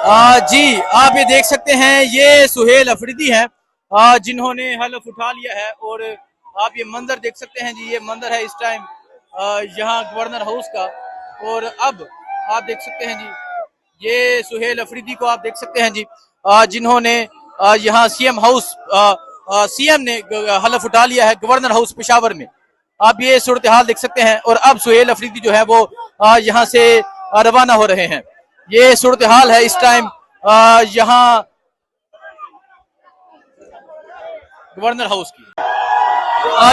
जी आप ये देख सकते हैं, ये सुहेल अफरीदी हैं जिन्होंने हलफ उठा लिया है। और आप ये मंजर देख सकते हैं जी, ये मंजर है इस टाइम यहाँ गवर्नर हाउस का। और अब आप देख सकते हैं जी, ये सुहेल अफरीदी को आप देख सकते हैं जी, जिन्होंने यहाँ सीएम हाउस सीएम ने हलफ उठा लिया है गवर्नर हाउस पेशावर में। आप ये सूरत हाल देख सकते हैं। और अब सुहेल अफरीदी जो है वो यहाँ से रवाना हो रहे हैं। ये सूरत हाल है इस टाइम यहाँ गवर्नर हाउस की।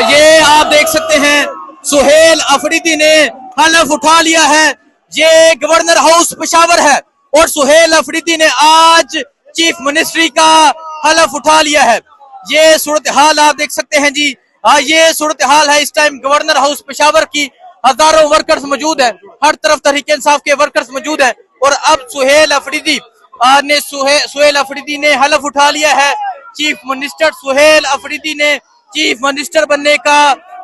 ये आप देख सकते हैं, सुहेल अफरीदी ने हलफ उठा लिया है। ये गवर्नर हाउस पेशावर है और सुहेल अफरीदी ने आज चीफ मिनिस्ट्री का हलफ उठा लिया है। ये सूरत हाल आप देख सकते हैं जी, ये सूरत हाल है इस टाइम गवर्नर हाउस पेशावर की। हजारों वर्कर्स मौजूद है, हर तरफ तहरीक इंसाफ के वर्कर्स मौजूद है। और अब सुहेल अफरीदी ने हलफ उठा लिया है। चीफ मिनिस्टर सुहेल अफरीदी ने चीफ मिनिस्टर बनने का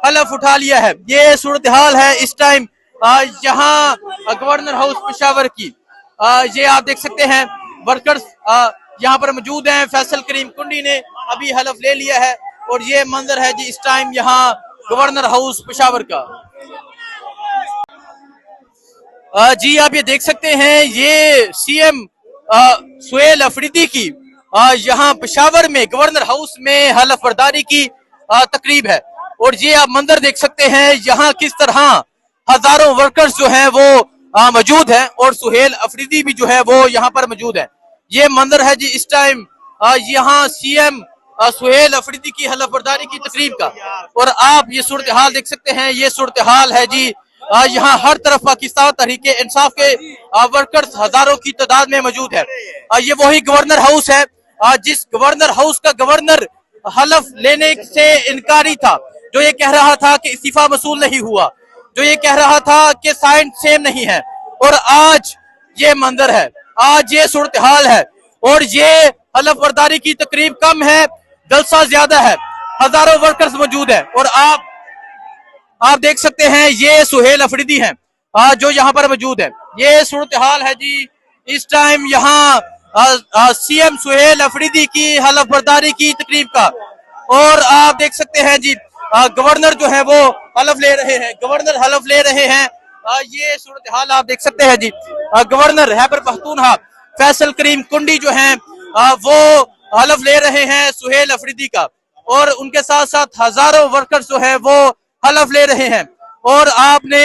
हलफ उठा लिया है। ये सूरत हाल है इस टाइम यहाँ गवर्नर हाउस पेशावर की। ये आप देख सकते हैं, वर्कर्स यहाँ पर मौजूद हैं। फैसल करीम कुंडी ने अभी हलफ ले लिया है। और ये मंजर है जी इस टाइम यहाँ गवर्नर हाउस पेशावर का। जी आप ये देख सकते हैं, ये सीएम सुहेल अफरीदी की यहाँ पेशावर में गवर्नर हाउस में हलफ बर्दारी की तकरीब है। और ये आप मंजर देख सकते हैं, यहाँ किस तरह हजारों वर्कर्स जो हैं वो मौजूद हैं और सुहेल अफरीदी भी जो है वो यहाँ पर मौजूद है। ये मंजर है जी इस टाइम यहाँ सीएम सुहेल अफरीदी की हलफ बर्दारी की तकरीब का। और आप ये सूरत हाल देख सकते हैं, ये सूरत हाल है जी यहाँ हर तरफ पाकिस्तान तहरीक इंसाफ के वर्कर्स हजारों की तादाद में मौजूद है। ये वही गवर्नर हाउस है जिस गवर्नर हाउस का गवर्नर हलफ लेने से इनकारी था, जो ये कह रहा था कि इस्तीफा वसूल नहीं हुआ, जो ये कह रहा था कि साइन सेम नहीं है। और आज ये मंजर है, आज ये सूरत हाल है। और ये हलफ बर्दारी की तकरीब कम है, जलसा ज्यादा है, हजारों वर्कर्स मौजूद है। और आप देख सकते हैं, ये सुहेल अफरीदी हैं जो यहाँ पर मौजूद है। ये सूरत हाल है जी इस टाइम यहाँ सीएम सुहेल अफरीदी की हलफ बर्दारी की तकरीब का। और आप देख सकते हैं जी, गवर्नर जो है वो हलफ ले रहे हैं, गवर्नर हलफ ले रहे हैं। ये सूरत हाल आप देख सकते हैं जी, गवर्नर खैबर पख्तूनख्वा फैसल करीम कुंडी जो हैं वो हलफ ले रहे हैं सुहेल अफरीदी का। और उनके साथ साथ हजारों वर्कर्स जो है वो हलफ ले रहे हैं। और आपने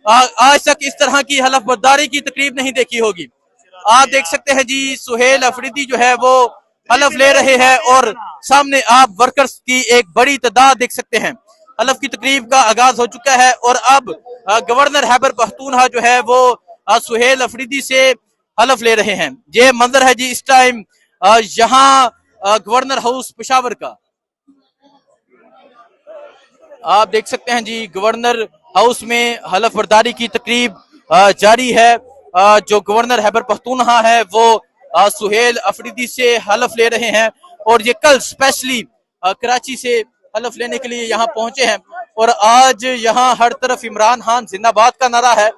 आज तक इस तरह की हलफ बर्दारी की तकरीब नहीं देखी होगी। आप देख सकते हैं जी, सुहेल अफरीदी जो है वो हलफ ले रहे हैं और सामने आप वर्कर्स की एक बड़ी तादाद देख सकते हैं। हलफ की तकरीब का आगाज हो चुका है और अब गवर्नर खैबर पख्तूनख्वा जो है वो सुहेल अफरीदी से हलफ ले रहे हैं। ये मंजर है जी इस टाइम यहाँ गवर्नर हाउस पेशावर का। आप देख सकते हैं जी, गवर्नर हाउस में हलफ बर्दारी की तकरीब जारी है। जो गवर्नर खैबर पख्तूनख्वा है वो सुहेल अफरीदी से हलफ ले रहे हैं। और ये कल स्पेशली कराची से हलफ लेने के लिए यहाँ पहुंचे हैं। और आज यहाँ हर तरफ इमरान खान जिंदाबाद का नारा है।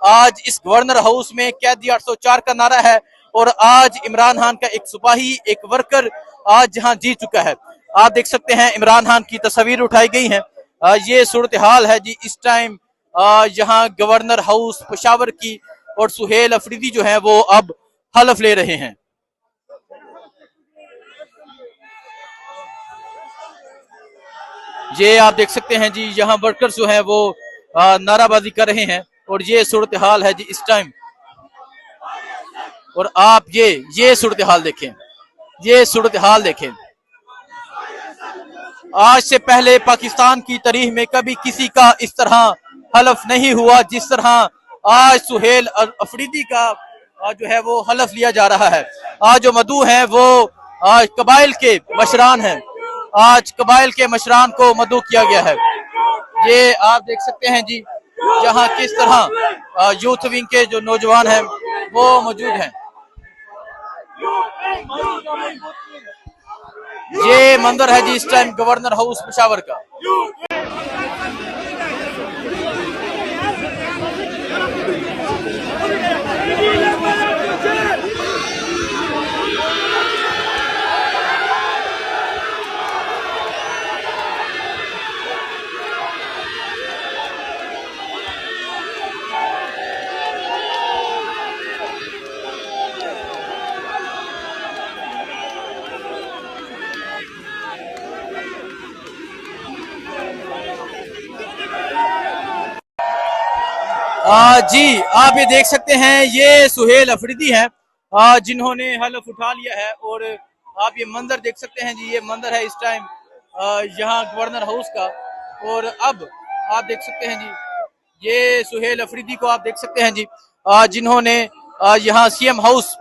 आज इस गवर्नर हाउस में कैदी 804 का नारा है। और आज इमरान खान का एक सिपाही, एक वर्कर आज यहाँ जीत चुका है। आप देख सकते हैं, इमरान खान की तस्वीर उठाई गई है। ये सूरत हाल है जी इस टाइम यहाँ गवर्नर हाउस पेशावर की। और सुहेल अफरीदी जो है वो अब हलफ ले रहे हैं। ये आप देख सकते हैं जी, यहाँ वर्कर्स जो हैं वो नाराबाजी कर रहे हैं। और ये सूरत हाल है जी इस टाइम। और आप ये सूरत हाल देखें, ये सूरत हाल देखें। आज से पहले पाकिस्तान की तारीख में कभी किसी का इस तरह हलफ नहीं हुआ जिस तरह आज सुहेल अफरीदी का जो है वो हलफ लिया जा रहा है। आज जो मदू हैं वो आज कबाइल के मशरान हैं। आज कबाइल के मशरान को मदू किया गया है। ये आप देख सकते हैं जी, यहाँ किस तरह यूथ विंग के जो नौजवान हैं वो मौजूद हैं। ये मंजर है जी इस टाइम गवर्नर हाउस पेशावर का। जी आप ये देख सकते हैं ये सुहेल अफरीदी हैं जिन्होंने हलफ उठा लिया है और आप ये मंजर देख सकते हैं जी। ये मंजर है इस टाइम यहाँ गवर्नर हाउस का। और अब आप देख सकते हैं जी ये सुहेल अफरीदी को आप देख सकते हैं जी जिन्होंने यहाँ सीएम हाउस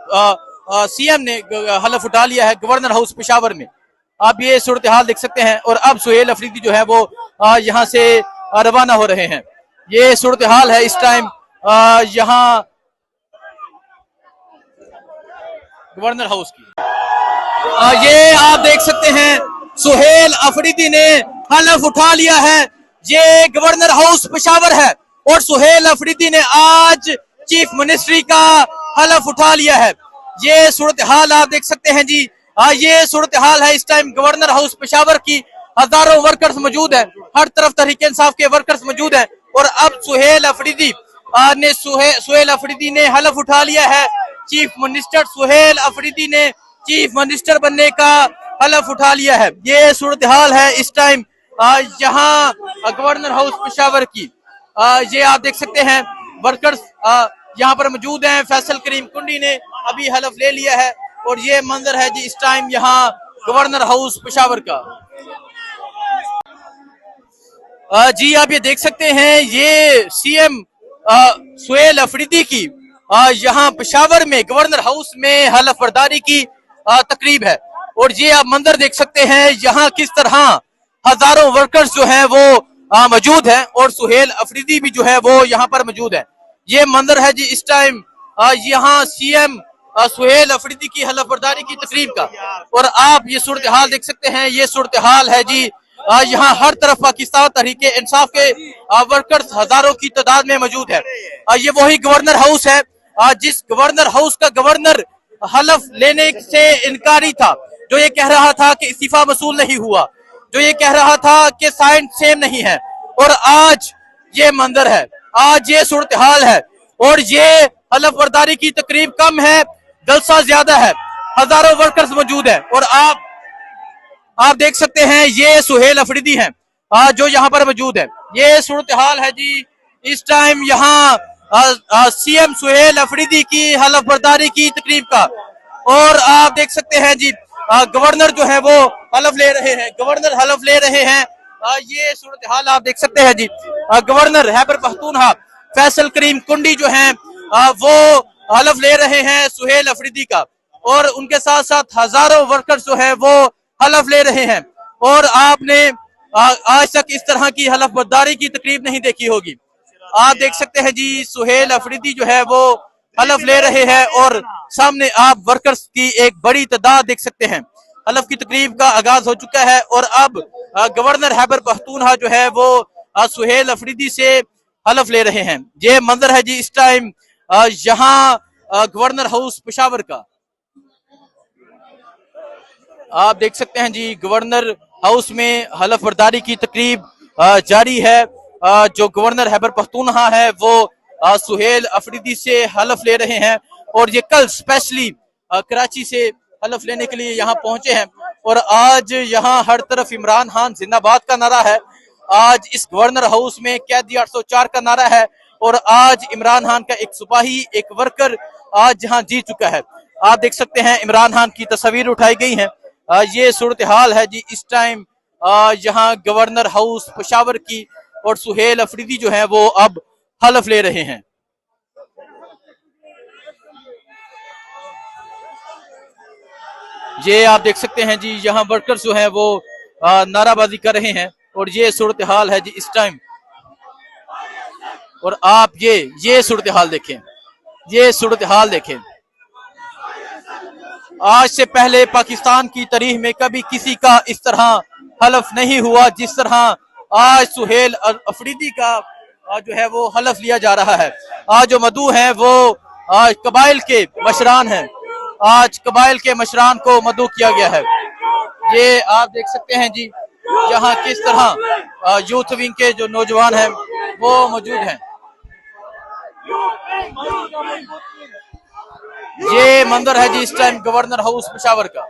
सीएम ने हलफ उठा लिया है गवर्नर हाउस पेशावर में। आप ये सूरत हाल देख सकते हैं और अब सुहेल अफरीदी जो है वो यहाँ से रवाना हो रहे हैं। ये सूरत हाल है इस टाइम यहाँ गवर्नर हाउस की। ये आप देख सकते हैं सुहेल अफरीदी ने हलफ उठा लिया है। ये गवर्नर हाउस पेशावर है और सुहेल अफरीदी ने आज चीफ मिनिस्ट्री का हलफ उठा लिया है। ये सूरत हाल आप देख सकते हैं जी। ये सूरत हाल है इस टाइम गवर्नर हाउस पेशावर की। हजारों वर्कर्स मौजूद हैं, हर तरफ तहरीक इंसाफ के वर्कर्स मौजूद हैं और अब सुहेल अफरीदी ने हलफ उठा लिया है। चीफ मिनिस्टर सुहेल अफरीदी ने चीफ मिनिस्टर बनने का हलफ उठा लिया है। ये सूरत हाल है इस टाइम यहाँ गवर्नर हाउस पेशावर की। ये आप देख सकते हैं वर्कर्स यहाँ पर मौजूद हैं। फैसल करीम कुंडी ने अभी हलफ ले लिया है और ये मंजर है जी इस टाइम यहाँ गवर्नर हाउस पेशावर का। जी आप ये देख सकते हैं ये सीएम सुहेल अफरीदी की यहाँ पेशावर में गवर्नर हाउस में हलफ बर्दारी की तकरीब है। और ये आप मंजर देख सकते हैं यहाँ किस तरह हजारों वर्कर्स जो हैं वो मौजूद हैं और सुहेल अफरीदी भी जो है वो यहाँ पर मौजूद है। ये मंजर है जी इस टाइम यहाँ सीएम सुहेल अफरीदी की हलफ बर्दारी की तकरीब का। और आप ये सूरत हाल देख सकते हैं। ये सूरत हाल है जी यहाँ हर तरफ पाकिस्तान तहरीक इंसाफ के वर्कर्स हजारों की तादाद में मौजूद है। ये वही गवर्नर हाउस है जिस गवर्नर हाउस का गवर्नर हलफ लेने से इनकारी था, जो ये कह रहा था कि इस्तीफा वसूल नहीं हुआ, जो ये कह रहा था कि साइन सेम नहीं है। और आज ये मंजर है, आज ये सूरत हाल है और ये हलफ बर्दारी की तकरीब कम है, जलसा ज्यादा है, हजारों वर्कर्स मौजूद है। और आप देख सकते हैं ये सुहेल अफरीदी हैं जो यहाँ पर मौजूद है। ये सूरत हाल है जी इस टाइम यहाँ सीएम सुहेल अफरीदी की हलफ बर्दारी की तकरीब का। और आप देख सकते हैं जी गवर्नर जो है वो हलफ ले रहे हैं, गवर्नर हलफ ले रहे हैं। ये सूरत हाल आप देख सकते हैं जी। गवर्नर खैबर पख्तूनख्वा फैसल करीम कुंडी जो हैं वो हलफ ले रहे हैं सुहेल अफरीदी का और उनके साथ साथ हजारों वर्कर्स जो है वो हलफ ले रहे हैं। और आपने आज तक इस तरह की हलफ बर्दारी की तकरीब नहीं देखी होगी। आप देख सकते हैं जी सुहेल अफरीदी जो है वो हलफ ले रहे हैं और सामने आप वर्कर्स की एक बड़ी तादाद देख सकते हैं। हलफ की तकरीब का आगाज हो चुका है और अब गवर्नर खैबर पख्तूनख्वा जो है वो सुहेल अफरीदी से हलफ ले रहे हैं। ये मंजर है जी इस टाइम यहाँ गवर्नर हाउस पेशावर का। आप देख सकते हैं जी गवर्नर हाउस में हलफ बर्दारी की तकरीब जारी है। जो गवर्नर खैबर पख्तूनख्वा है वो सुहेल अफरीदी से हलफ ले रहे हैं और ये कल स्पेशली कराची से हलफ लेने के लिए यहाँ पहुंचे हैं। और आज यहाँ हर तरफ इमरान खान जिंदाबाद का नारा है। आज इस गवर्नर हाउस में कैदी 804 का नारा है और आज इमरान खान का एक सिपाही, एक वर्कर आज यहाँ जी चुका है। आप देख सकते हैं इमरान खान की तस्वीर उठाई गई है। ये सूरत हाल है जी इस टाइम यहाँ गवर्नर हाउस पेशावर की और सुहेल अफरीदी जो है वो अब हलफ ले रहे हैं। ये आप देख सकते हैं जी यहाँ वर्कर्स जो हैं वो नाराबाजी कर रहे हैं और ये सूरत हाल है जी इस टाइम। और आप ये सूरत हाल देखें, ये सूरत हाल देखें। आज से पहले पाकिस्तान की तारीख में कभी किसी का इस तरह हलफ नहीं हुआ जिस तरह आज सुहेल अफरीदी का जो है वो हलफ लिया जा रहा है। आज जो मदऊ हैं वो आज कबाइल के मशरान हैं, आज कबाइल के मशरान को मदऊ किया गया है। ये आप देख सकते हैं जी यहाँ किस तरह यूथ विंग के जो नौजवान हैं वो मौजूद हैं। ये मंजर है जी इस टाइम गवर्नर हाउस पेशावर का।